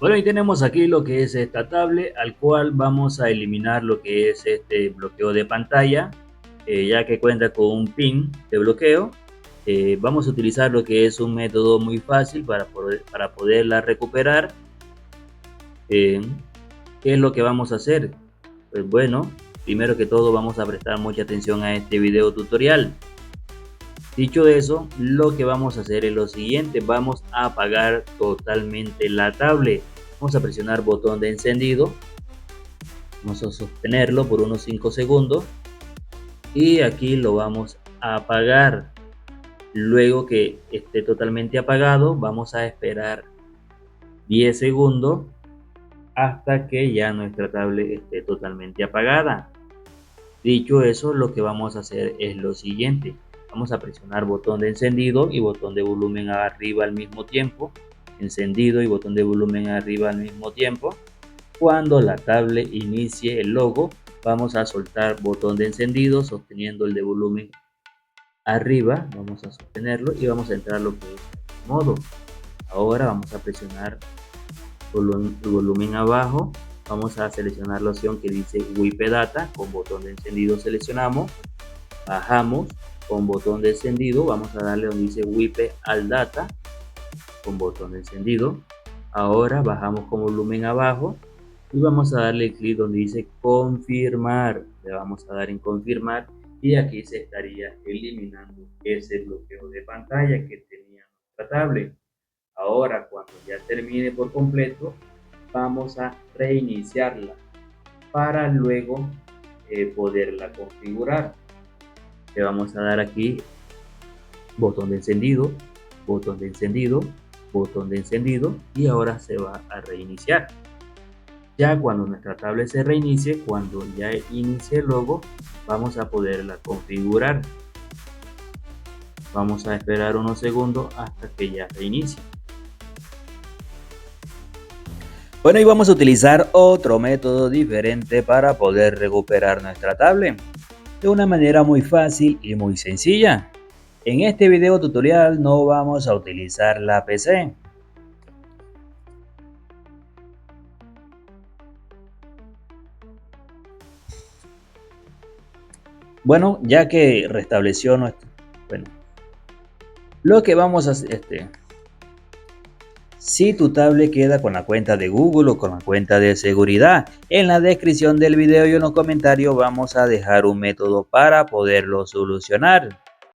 Bueno, y tenemos aquí lo que es esta tablet, al cual vamos a eliminar lo que es este bloqueo de pantalla, ya que cuenta con un pin de bloqueo. Vamos a utilizar lo que es un método muy fácil para poderla recuperar. Eh, ¿Qué es lo que vamos a hacer? Pues bueno, primero que todo vamos a prestar mucha atención a este video tutorial. Dicho eso, lo que vamos a hacer es lo siguiente: vamos a apagar totalmente la tablet. Vamos a presionar botón de encendido, vamos a sostenerlo por unos 5 segundos y aquí lo vamos a apagar. Luego que esté totalmente apagado, vamos a esperar 10 segundos hasta que ya nuestra tablet esté totalmente apagada. Dicho eso, lo que vamos a hacer es lo siguiente: vamos a presionar botón de encendido y botón de volumen arriba al mismo tiempo, encendido y botón de volumen arriba al mismo tiempo. Cuando la tablet inicie el logo, vamos a soltar botón de encendido sosteniendo el de volumen arriba, vamos a sostenerlo y vamos a entrar lo que es modo. Ahora vamos a presionar el volumen abajo, vamos a seleccionar la opción que dice WIP Data, con botón de encendido seleccionamos, bajamos con botón de encendido, vamos a darle donde dice WIP All Data con botón de encendido. Ahora bajamos con volumen abajo y vamos a darle clic donde dice confirmar, le vamos a dar en confirmar y aquí se estaría eliminando ese bloqueo de pantalla que tenía nuestra tablet. Ahora, cuando ya termine por completo, vamos a reiniciarla para luego poderla configurar. Le vamos a dar aquí botón de encendido, botón de encendido, botón de encendido y ahora se va a reiniciar. Ya cuando nuestra tablet se reinicie, cuando ya inicie el logo, vamos a poderla configurar. Vamos a esperar unos segundos hasta que ya reinicie. Bueno, y vamos a utilizar otro método diferente para poder recuperar nuestra tablet de una manera muy fácil y muy sencilla. En este video tutorial no vamos a utilizar la PC. Bueno, ya que restableció nuestro... Bueno, lo que vamos a hacer... Si tu tablet queda con la cuenta de Google o con la cuenta de seguridad, en la descripción del video y en los comentarios vamos a dejar un método para poderlo solucionar.